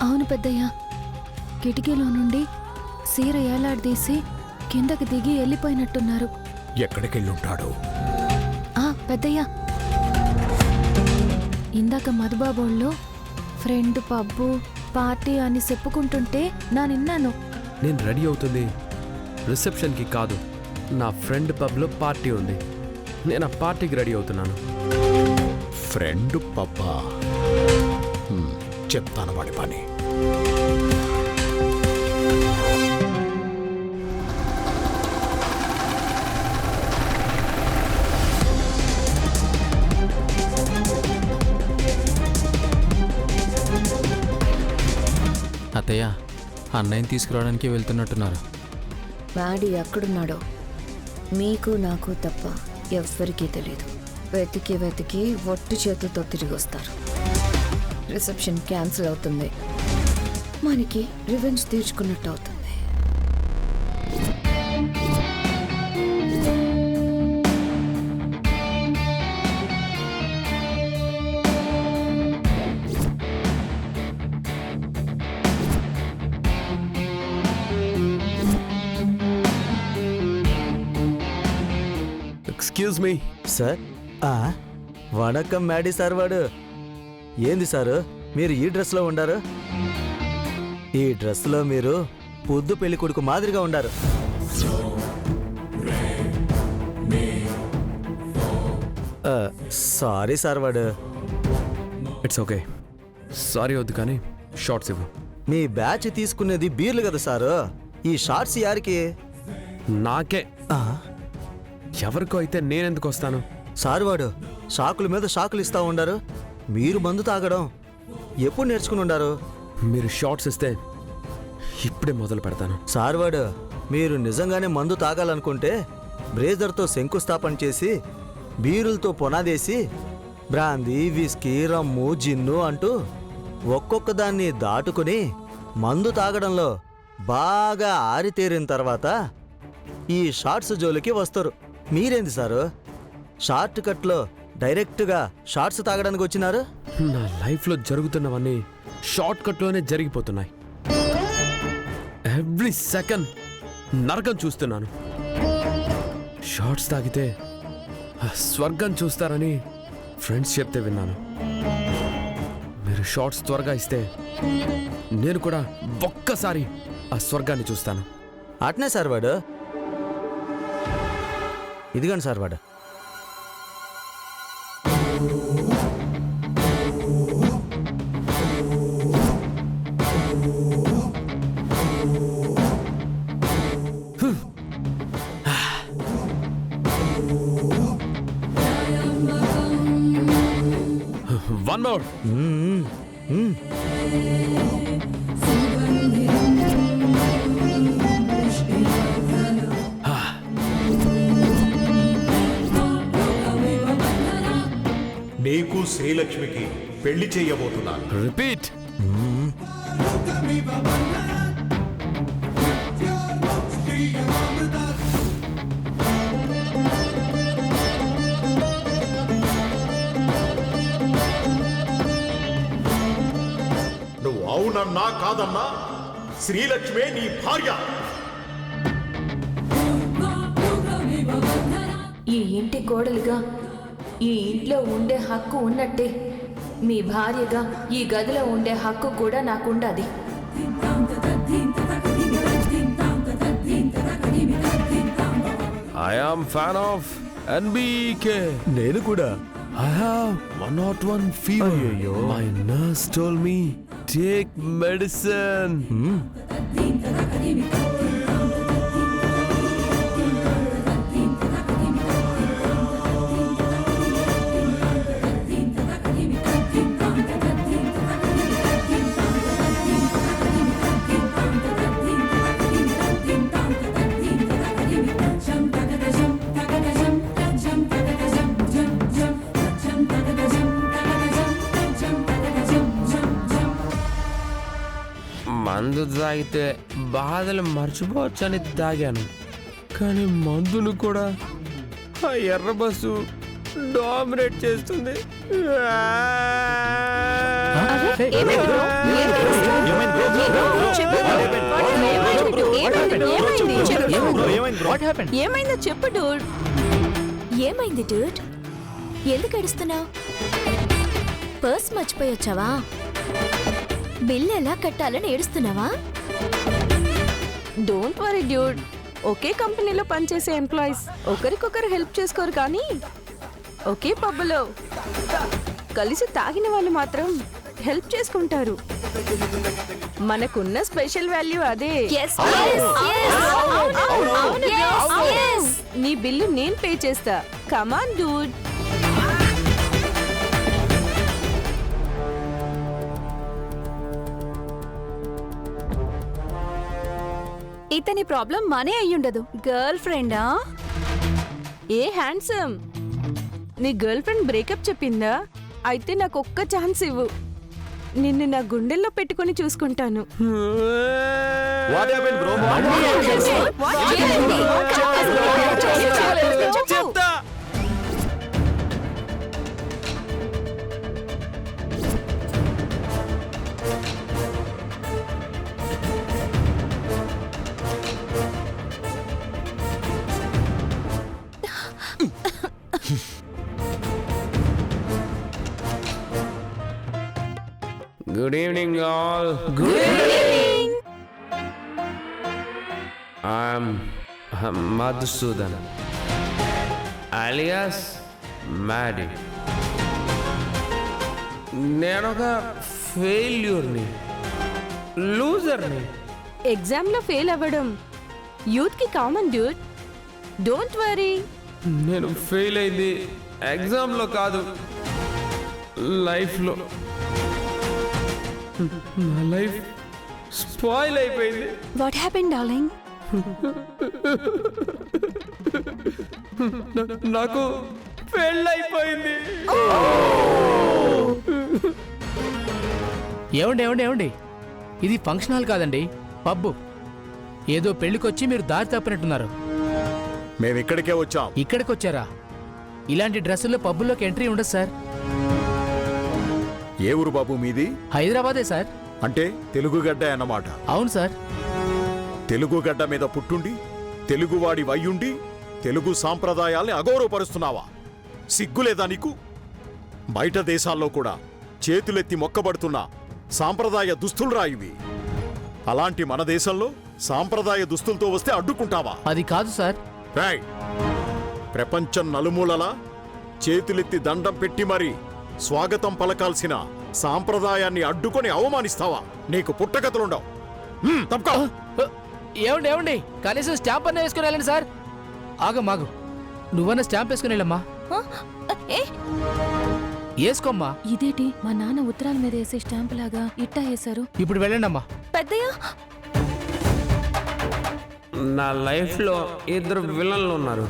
అవును పెద్దయ్య, కిటికీలో నుండి సీర ఏలాడదీసి కిందకి దిగి వెళ్ళిపోయినట్టున్నారు. ఎక్కడికెళ్ళుంటాడు? పెద్దయ్య, ఇందాక మధుబాబోళ్ళు ఫ్రెండ్ పబ్బు పార్టీ అని చెప్పుకుంటుంటే నా నిన్నాను. నేను రెడీ అవుతుంది రిసెప్షన్కి కాదు, నా ఫ్రెండ్ పబ్లో పార్టీ ఉంది. నేను ఆ పార్టీకి రెడీ అవుతున్నాను. ఫ్రెండ్ పబ్బా? చెప్తాను వాడి పని. అత్తయ్య, అన్నయ్యని తీసుకురావడానికి వెళ్తున్నట్టున్నారు. మ్యాడీ ఎక్కడున్నాడో మీకు నాకు తప్ప ఎవ్వరికీ తెలీదు. వెతికి వెతికి ఒట్టు చేతులతో తిరిగి వస్తారు. రిసెప్షన్ క్యాన్సిల్ అవుతుంది, మనకి రివెంజ్ తీర్చుకున్నట్టు అవుతుంది. Excuse me sir. Vanakkam Maddy sir. వాడు ఏంది సారు మీరు ఈ డ్రెస్లో ఉండారు? ఈ డ్రెస్లో మీరు పొద్దు పెళ్లి కొడుకు మాదిరిగా ఉండారు. Sorry sir. వాడు ఇట్స్ ఓకే, సారీ వద్దు కానీ షార్ట్స్ ఇవ్వు. మీ బ్యాచ్ తీసుకునేది బీర్లు కదా సారు. ఈ షార్ట్స్ యారికి? నాకే. ఎవరికో అయితే నేనెందుకు వస్తాను? సార్, వాడు షాకుల మీద షాకులు ఇస్తా ఉండారు. మీరు మందు తాగడం ఎప్పుడు నేర్చుకుని ఉండారు? మీరు షార్ట్స్ ఇస్తే ఇప్పుడే మొదలు పెడతాను. సార్, వాడు మీరు నిజంగానే మందు తాగాలనుకుంటే బ్రేజర్తో శంకుస్థాపన చేసి బీరులతో పొనాదేసి బ్రాందీ, విస్కీ, రమ్ము, జిన్ను అంటూ ఒక్కొక్క దాన్ని దాటుకుని మందు తాగడంలో బాగా ఆరితేరిన తర్వాత ఈ షార్ట్స్ జోలికి వస్తారు. మీరేంది సారు షార్ట్ కట్లో డైరెక్ట్గా షార్ట్స్ తాగడానికి వచ్చినారు? నా లైఫ్లో జరుగుతున్నవన్నీ షార్ట్ కట్లోనే జరిగిపోతున్నాయి. ఎవ్రీ సెకండ్ నరకం చూస్తున్నాను. షార్ట్స్ తాగితే స్వర్గం చూస్తారని ఫ్రెండ్స్ చెప్తే విన్నాను. మీరు షార్ట్స్ త్వరగా ఇస్తే నేను కూడా ఒక్కసారి ఆ స్వర్గాన్ని చూస్తాను. అట్నే సార్. వాడు ఇదిగోండి సార్. వాడు వన్ మోర్. నీకు శ్రీలక్ష్మికి పెళ్లి చేయబోతున్నాను. రిపీట్. నువ్వు అవునన్నా కాదన్నా శ్రీలక్ష్మే నీ భార్య. ఈ ఇంటి కోడలుగా ఈ ఇంట్లో ఉండే హక్కు ఉన్నట్టే మీ భార్యగా ఈ గదిలో ఉండే హక్కు కూడా నాకుండాది. I am fan of NBK. నేను కూడా. I have 101 fever. అయ్యయ్యో. My nurse told me take medicine. మందు తాగితే బాధలు మర్చిపోవచ్చని తాగాను, కానీ మందును కూడా ఆ ఎర్ర బస్సు డామినేట్ చేస్తుంది. ఏమైందో చెప్పు డూడ్. ఏమైంది డూడ్? ఎందుకు ఏడుస్తున్నావు? పర్స్ మర్చిపోయి వచ్చావా? బిల్ ఎలా కట్టాలని ఏడుస్తున్నావా? Don't worry dude. ఒకే కంపెనీలో పనిచేసే ఎంప్లాయీస్ ఒకరికొకరు హెల్ప్ చేసుకోరు, కానీ ఒకే పబ్బులో కలిసి తాగిన వాళ్ళు మాత్రం హెల్ప్ చేసుకుంటారు. మనకున్న స్పెషల్ వాల్యూ అదే. నీ బిల్లు నేను పే చేస్తా. కమాన్ డూడ్. ఇతని ప్రాబ్లం మనే అయ్యుండదు. గర్ల్ ఫ్రెండా? ఏ హ్యాండ్సమ్, నీ గర్ల్ ఫ్రెండ్ బ్రేకప్ చెప్పిందా? అయితే నాకు ఒక్క ఛాన్స్ ఇవ్వు. నిన్ను నా గుండెల్లో పెట్టుకొని చూసుకుంటాను. చెప్తా. Good evening, all. Good evening. I'm Madhusudan, alias Maddie. నేను ఒక ఫెయిల్యూర్ని, లూజర్ని. ఎగ్జామ్ లో ఫెయిల్ అవ్వడం యూత్ కి కామన్ డ్యూడ్. Don't worry. నేను ఫెయిల్ అయింది ఎగ్జామ్లో కాదు, లైఫ్లో. నా లైఫ్ స్పాయిల్ అయిపోయింది. What happened darling? నాకు పెళ్ళైపోయింది. ఏమండి ఇది ఫంక్షన్ హాల్ కాదండి, పబ్బు. ఏదో పెళ్లికొచ్చి మీరు దారి తప్పినట్టున్నారు. మేము ఇక్కడికే వచ్చాం. ఇక్కడికి వచ్చారా? ఇలాంటి డ్రెస్సుల్లో పబ్బుల్లోకి ఎంట్రీ ఉండదు సార్. ఏ ఊరు బాబు మీది? హైదరాబాదే సార్. అంటే తెలుగుగడ్డ అన్నమాట. అవును సార్. తెలుగుగడ్డ మీద పుట్టుండి, తెలుగువాడి వయ్యుండి, తెలుగు సాంప్రదాయాల్ని అగౌరవపరుస్తున్నావా? సిగ్గులేదా నీకు? బయట దేశాల్లో కూడా చేతులెత్తి మొక్కబడుతున్న సాంప్రదాయ దుస్తులురా ఇవి. అలాంటి మన దేశంలో సాంప్రదాయ దుస్తులతో వస్తే అడ్డుకుంటావా? అది కాదు సార్. రేయ్, ప్రపంచం నలుమూలలా చేతులెత్తి దండం పెట్టి మరి స్వాగతం పలకాల్సిన సాంప్రదాయాన్ని అడ్డుకొని అవమానిస్తావా? నీకు పుట్టగతులుండవు. తప్పుకో. ఏమండి కనీసం స్టాంప్ అన్న వేసుకుని వెళ్ళండి సార్. ఆగమాగు, నువ్వన్న స్టాంప్ వేసుకుని వెళ్ళమ్మా. వేసుకోమ్మా. ఇదేంటి మా నాన్న ఉత్తరాల మీద వేసే స్టాంప్ లాగా ఇట్టా వేశారు? ఇప్పుడు వెళ్ళండి అమ్మా. పెద్దయ్య, నా లైఫ్లో ఇద్దరు విలన్లు ఉన్నారు.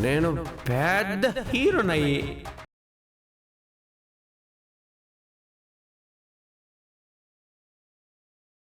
నేను పెద్ద హీరోనయ్యి